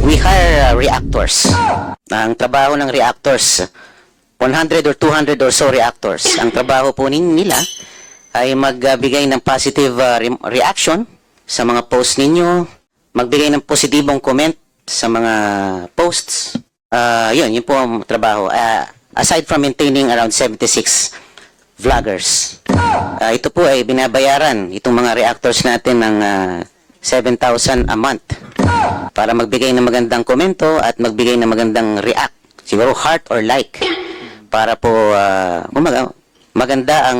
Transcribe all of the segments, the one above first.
we hire reactors. Ang trabaho ng reactors, 100 or 200 or so reactors. Ang trabaho po nila ay magbigay ng positive reaction sa mga posts ninyo, magbigay ng positibong comment sa mga posts. Yun po ang trabaho. Aside from maintaining around 76 vloggers. Ito po ay binabayaran itong mga reactors natin ng 7,000 a month para magbigay ng magandang komento at magbigay ng magandang react. Siguro heart or like para po maganda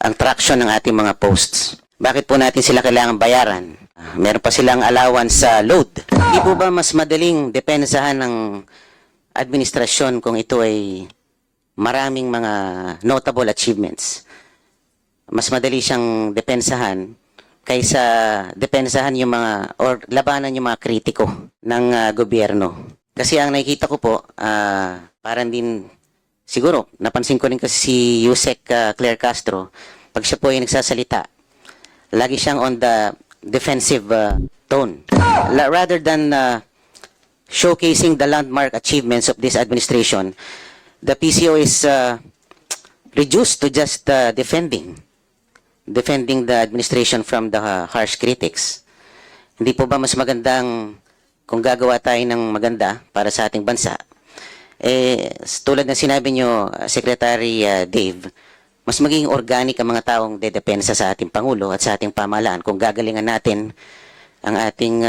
ang traction ng ating mga posts. Bakit po natin sila kailangan bayaran? Meron pa silang allowance sa load. Hindi po ba mas madaling depensahan ng administrasyon kung ito ay maraming mga notable achievements? Mas madali siyang depensahan kaysa depensahan yung mga or labanan yung mga kritiko ng gobyerno. Kasi ang nakikita ko po, parang din siguro napansin ko rin kasi si Yusek Claire Castro, pag siya po ay nagsasalita, lagi siyang on the defensive tone. Rather than showcasing the landmark achievements of this administration, the PCO is reduced to just defending the administration from the harsh critics. Hindi po ba mas magandang kung gagawa tayo ng maganda para sa ating bansa? Tulad ng sinabi nyo, Secretary Dave, mas magiging organic ang mga taong dedepensa sa ating Pangulo at sa ating pamahalaan kung gagalingan natin ang ating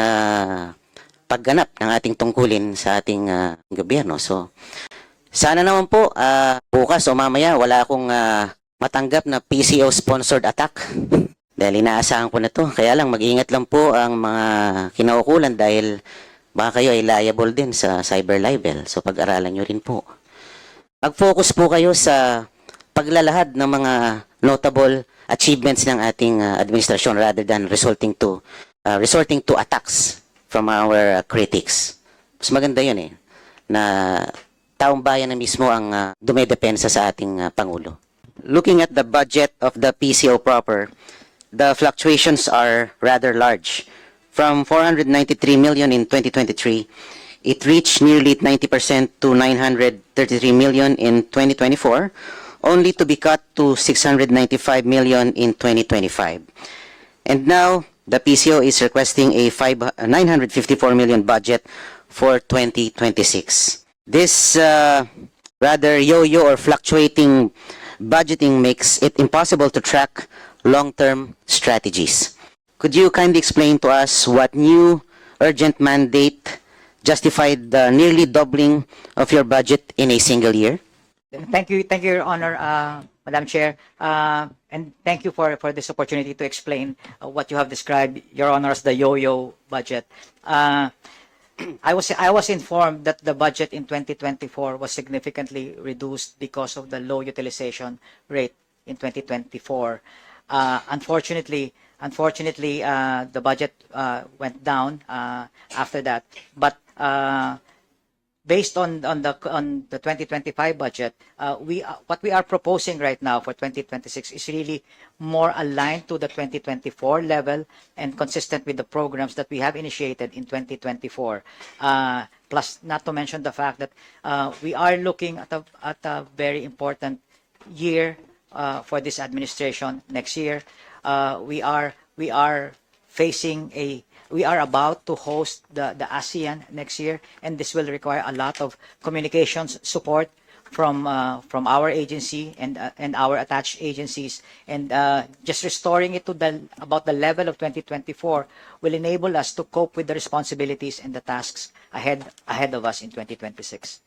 pagganap ng ating tungkulin sa ating gobyerno. So, sana naman po, bukas o mamaya, wala akong matanggap na PCO-sponsored attack. Dahil inaasahan ko na to. Kaya lang, mag-iingat lang po ang mga kinaukulan dahil baka kayo ay liable din sa cyber libel. So, pag-aralan nyo rin po. Mag-focus po kayo sa paglalahad ng mga notable achievements ng ating administrasyon rather than resorting to attacks from our critics. Mas maganda yun na taong bayan na mismo ang dumedepensa sa ating Pangulo. Looking at the budget of the PCO proper, the fluctuations are rather large. From 493 million in 2023, it reached nearly 90% to 933 million in 2024, only to be cut to 695 million in 2025. And now, the PCO is requesting a 954 million budget for 2026. This rather yo-yo or fluctuating budgeting makes it impossible to track long-term strategies. Could you kindly explain to us what new urgent mandate justified the nearly doubling of your budget in a single year? Thank you, Your Honor, Madam Chair, and thank you for this opportunity to explain what you have described, Your Honor, as the yo-yo budget. I was informed that the budget in 2024 was significantly reduced because of the low utilization rate in 2024. Unfortunately, the budget went down after that. But based on the 2025 budget, what we are proposing right now for 2026 is really more aligned to the 2024 level and consistent with the programs that we have initiated in 2024. Plus, not to mention the fact that we are looking at a very important year for this administration next year. We are facing we are about to host the ASEAN next year, and this will require a lot of communications support from our agency and our attached agencies, and just restoring it to about the level of 2024 will enable us to cope with the responsibilities and the tasks ahead of us in 2026.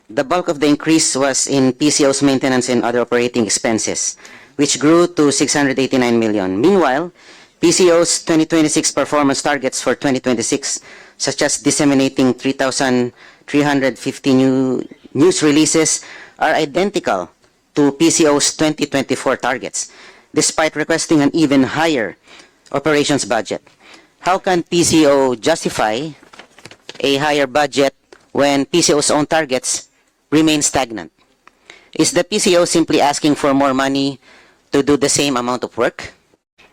The bulk of the increase was in PCO's maintenance and other operating expenses, which grew to 689 million. Meanwhile, PCO's 2026 performance targets for 2026, such as disseminating 3,350 new news releases, are identical to PCO's 2024 targets, despite requesting an even higher operations budget. How can PCO justify a higher budget when PCO's own targets remain stagnant? Is the PCO simply asking for more money to do the same amount of work?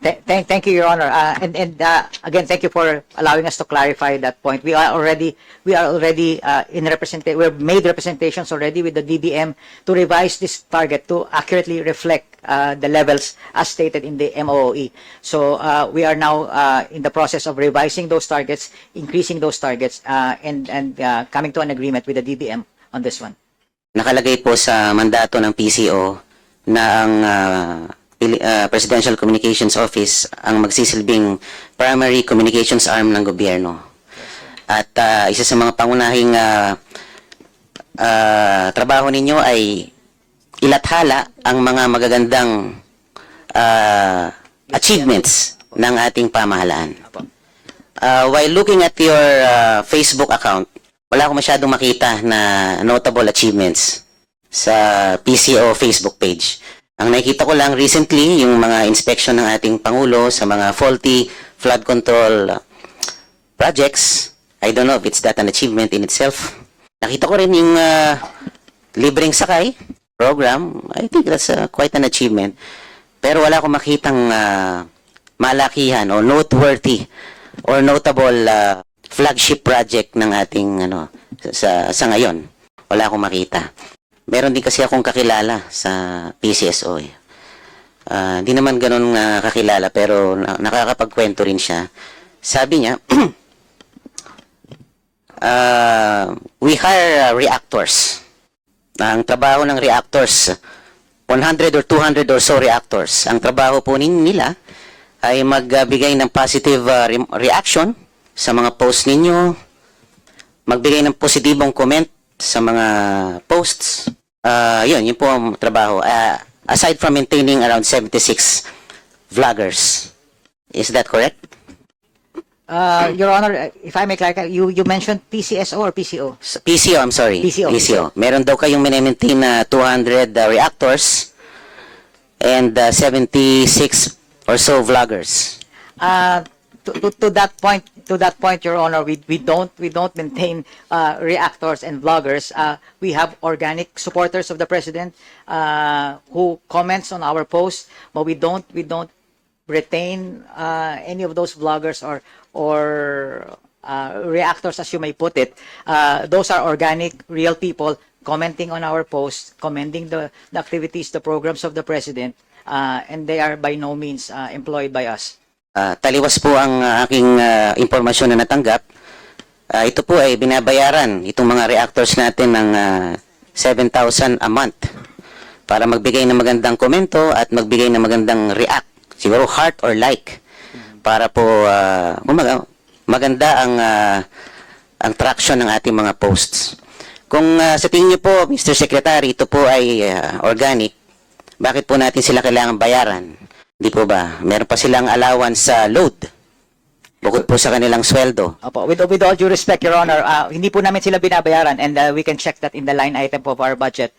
Thank you, Your Honor. Again, thank you for allowing us to clarify that point. We are already we've made representations already with the DBM to revise this target to accurately reflect the levels as stated in the MOOE. So we are now in the process of revising those targets, increasing those targets, and coming to an agreement with the DBM on this one. Nakalagay po sa mandato ng PCO na ang Presidential Communications Office ang magsisilbing primary communications arm ng gobyerno. At isa sa mga pangunahing trabaho ninyo ay ilathala ang mga magagandang achievements ng ating pamahalaan. While looking at your Facebook account, wala akong masyadong makita na notable achievements sa PCO Facebook page. Ang nakikita ko lang recently, yung mga inspection ng ating Pangulo sa mga faulty flood control projects. I don't know if it's that an achievement in itself. Nakita ko rin yung libreng sakay program. I think that's quite an achievement. Pero wala akong makitang malakihan o noteworthy or notable flagship project ng ating sa ngayon. Wala akong makita. Meron din kasi akong kakilala sa PCSO. Hindi naman ganun kakilala pero nakakapagkwento rin siya. Sabi niya, we hire reactors. Ang trabaho ng reactors, 100 or 200 or so reactors. Ang trabaho po nila ay magbigay ng positive reaction sa mga posts ninyo, magbigay ng positibong comment sa mga posts. Yun po ang trabaho. Aside from maintaining around 76 vloggers. Is that correct? Your Honor, if I may clarify, you mentioned PCSO or PCO? PCO, I'm sorry. PCO. Meron daw kayong maintain na 200 reactors and 76 or so vloggers. To that point, Your Honor, we don't maintain reactors and vloggers. We have organic supporters of the president who comments on our posts, but we don't retain any of those vloggers or reactors, as you may put it. Those are organic, real people commenting on our posts, commending the activities, the programs of the president, and they are by no means employed by us. Taliwas po ang aking impormasyon na natanggap. Ito po ay binabayaran itong mga reactors natin ng 7,000 a month para magbigay ng magandang komento at magbigay ng magandang react, siguro heart or like, para po maganda ang traction ng ating mga posts. Kung sa tingin niyo po, Mr. Secretary, ito po ay organic, bakit po natin sila kailangan bayaran? Di po ba? Meron pa silang allowance sa load. Bukod po sa kanilang sweldo. Opo, with all due respect, Your Honor, hindi po namin sila binabayaran and we can check that in the line item of our budget.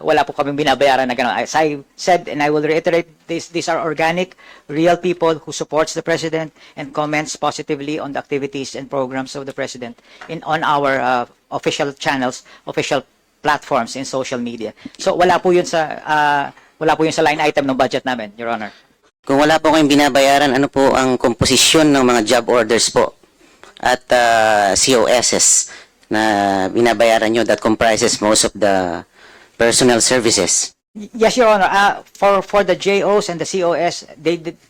Wala po kaming binabayaran na gano'n. As I said, and I will reiterate, these are organic, real people who supports the President and comments positively on the activities and programs of the President on our official channels, official platforms in social media. So wala po yun sa line item ng budget namin, Your Honor. Kung wala po kayong binabayaran, ano po ang komposisyon ng mga job orders po at COSs na binabayaran nyo that comprises most of the personal services? Yes, Your Honor. For the JOs and the COS,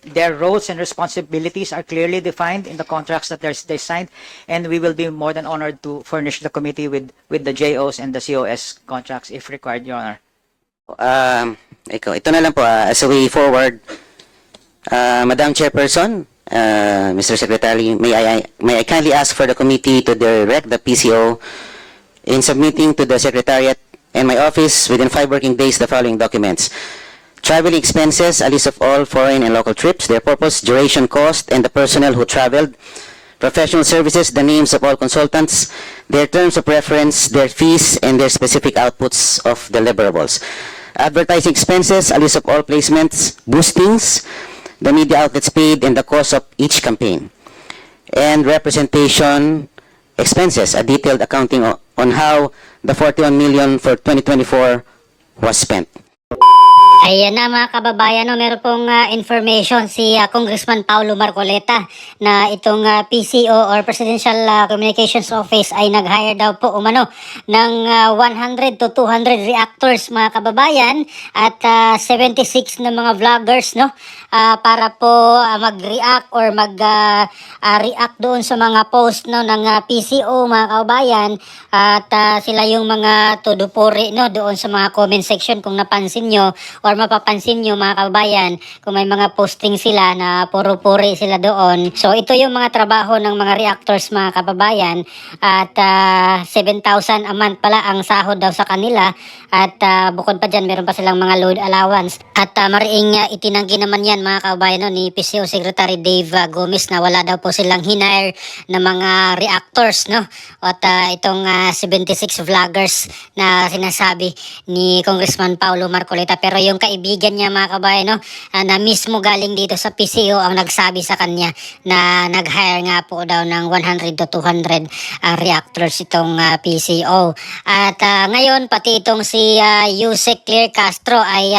their roles and responsibilities are clearly defined in the contracts that they signed, and we will be more than honored to furnish the committee with the JOs and the COS contracts if required, Your Honor. Ito na lang po, as a way forward, Madam Chairperson, Mr. Secretary, may I kindly ask for the committee to direct the PCO in submitting to the Secretariat and my office within 5 working days the following documents: traveling expenses, a list of all foreign and local trips, their purpose, duration, cost, and the personnel who traveled; professional services, the names of all consultants, their terms of reference, their fees, and their specific outputs of deliverables; advertising expenses, a list of all placements, boostings, the media outlets paid, and the cost of each campaign; and representation expenses, a detailed accounting on how the 41 million for 2024 was spent. Ayan na mga kababayan, no, meron pong information si Congressman Paulo Marcoleta na itong PCO or Presidential Communications Office ay nag-hire daw po umano ng 100 to 200 reactors mga kababayan at 76 na mga vloggers, no, para po mag-react or mag-react doon sa mga post, no, ng PCO mga kababayan at sila yung mga tudupuri, no, doon sa mga comment section kung napansin nyo or mapapansin nyo mga kababayan kung may mga posting sila na puro-puri sila doon. So ito yung mga trabaho ng mga reactors mga kababayan at 7,000 a month pala ang sahod daw sa kanila at bukod pa dyan meron pa silang mga load allowance at mariing itinanggi naman yan mga kababayan, no, ni PCO Secretary Dave Gomez na wala daw po silang hinire na mga reactors, no, at itong 76 vloggers na sinasabi ni Congressman Paulo Marcoleta, pero yung kaibigan niya mga kabayan, no, na mismo galing dito sa PCO ang nagsabi sa kanya na nag-hire nga po daw ng 100 to 200 reactors itong PCO. At ngayon pati itong si Yusek Claire Castro ay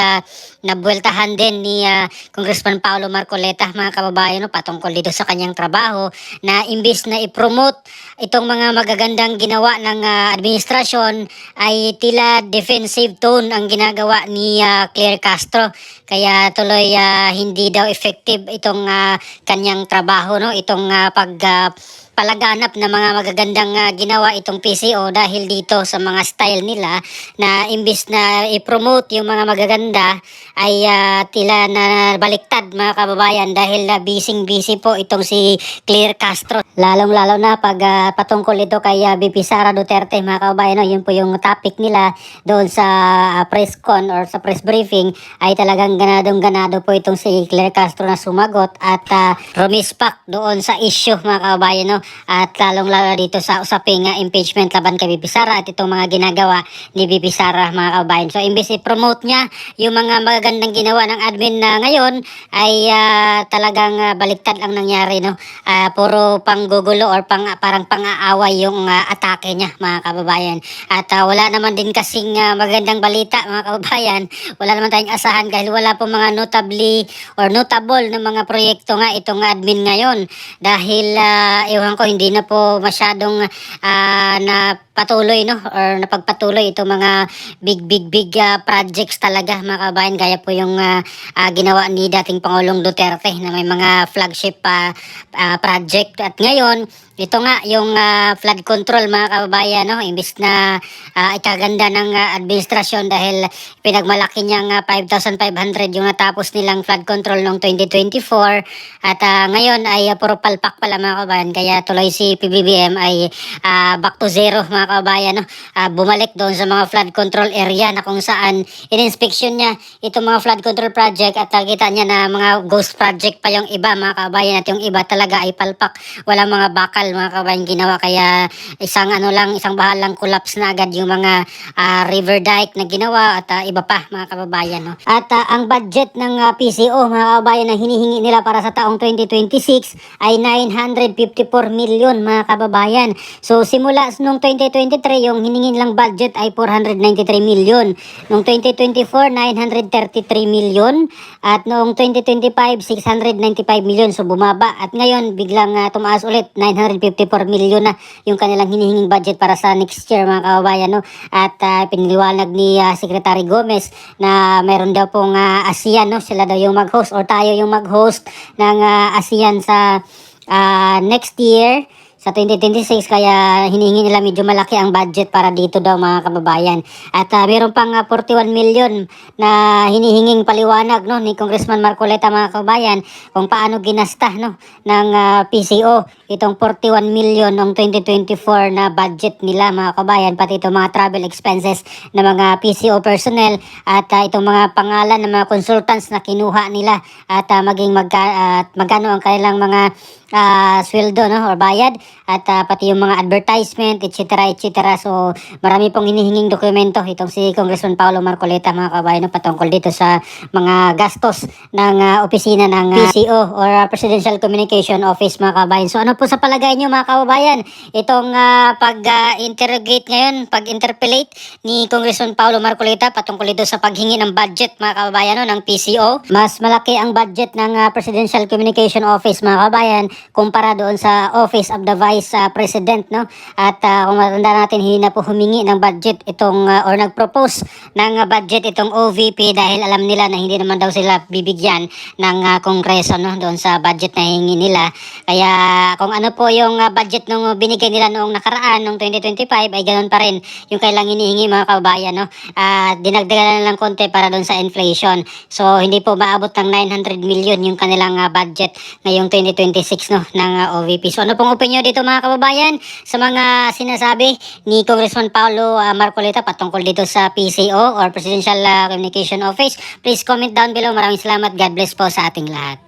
nabueltahan din ni Congressman Paulo Marcoleta mga kababayan, no, patungkol dito sa kanyang trabaho na imbis na i-promote itong mga magagandang ginawa ng administrasyon ay tila defensive tone ang ginagawa ni Claire Castro, kaya tuloy hindi daw effective itong kanyang trabaho, no, itong palaganap na mga magagandang ginawa itong PCO dahil dito sa mga style nila na imbis na i-promote yung mga magaganda ay tila na baliktad mga kababayan dahil busy po itong si Claire Castro, lalong-lalo na pag patungkol ito kay VP Sara Duterte mga kababayan, no, yun po yung topic nila doon sa press con or sa press briefing ay talagang ganadong-ganado po itong si Claire Castro na sumagot at rumispak doon sa issue mga kababayan, no, at lalong-lalo dito sa usaping impeachment laban kay VP Sara at itong mga ginagawa ni VP Sara mga kababayan. So imbes i-promote niya yung mga magagandang ginawa ng admin na ngayon ay talagang baliktad ang nangyari, no. Puro panggugulo or parang pang-aaway yung atake niya mga kababayan. At wala naman din kasing magandang balita mga kababayan. Wala naman tayong asahan dahil wala po mga notably or notable na mga proyekto nga itong admin ngayon dahil ewan ko hindi na po masyadong na patuloy, no, or napagpatuloy itong mga big projects talaga mga kababayan, gaya po yung ginawa ni dating Pangulong Duterte na may mga flagship project. At ngayon ito nga yung flood control mga kababayan, no, imbis na ikaganda ng administrasyon dahil pinagmalaki niyang 5,500 yung natapos nilang flood control noong 2024 at ngayon ay puro palpak pala mga kababayan, kaya tuloy si PBBM ay back to zero mga kababayan, no. Bumalik doon sa mga flood control area na kung saan in-inspection niya itong mga flood control project at nakita niya na mga ghost project pa yung iba mga kababayan at yung iba talaga ay palpak, walang mga bakal mga kababayan ginawa, kaya isang bahalang collapse na agad yung mga river dike na ginawa at iba pa mga kababayan, no. At ang budget ng PCO mga kababayan na hinihingi nila para sa taong 2026 ay 954 million mga kababayan. So simula nung 2023 yung hiningin lang budget ay 493 million. Noong 2024 933 million at noong 2025 695 million, so bumaba at ngayon biglang tumaas ulit 954 million na yung kanilang hinihinging budget para sa next year mga kababayan, no. At piniliwanag ni Secretary Gomez na meron daw pong ASEAN, no, sila daw yung mag-host or tayo yung mag-host ng ASEAN sa next year sa 2026, kaya hinihingi nila medyo malaki ang budget para dito daw mga kababayan. At meron pang 41 million na hinihinging paliwanag, no, ni Congressman Marcoleta mga kababayan kung paano ginasta, no, ng PCO itong 41 million noong 2024 na budget nila mga kababayan, pati itong mga travel expenses ng mga PCO personnel at itong mga pangalan ng mga consultants na kinuha nila at maging magkano ang kanilang mga sweldo, no, or bayad. at pati yung mga advertisement, etc. etc. So marami pong hinihinging dokumento itong si Congressman Paulo Marcoleta, mga kababayan, no, patungkol dito sa mga gastos ng opisina ng PCO or Presidential Communication Office, mga kababayan. So ano po sa palagay nyo, mga kababayan, itong pag-interrogate ngayon, pag-interpellate ni Congressman Paulo Marcoleta patungkol dito sa paghingi ng budget, mga kababayan, no, ng PCO? Mas malaki ang budget ng Presidential Communication Office, mga kababayan, kumpara doon sa Office of the Vice President, no? At kung matanda natin, hindi na po humingi ng budget itong or nag-propose ng budget itong OVP dahil alam nila na hindi naman daw sila bibigyan ng Kongreso, no, doon sa budget na hingi nila. Kaya kung ano po yung budget nung binigay nila noong nakaraan, noong 2025, ay ganoon pa rin yung kailang hinihingi, mga kababayan, no? Dinagdagan na lang konti para doon sa inflation. So hindi po maabot ng 900 million yung kanilang budget ngayong 2026, no, ng OVP. So ano pong opinion dito, mga kababayan, sa mga sinasabi ni Congressman Paulo Marcoleta patungkol dito sa PCO or Presidential Communication Office? Please comment down below. Maraming salamat. God bless po sa ating lahat.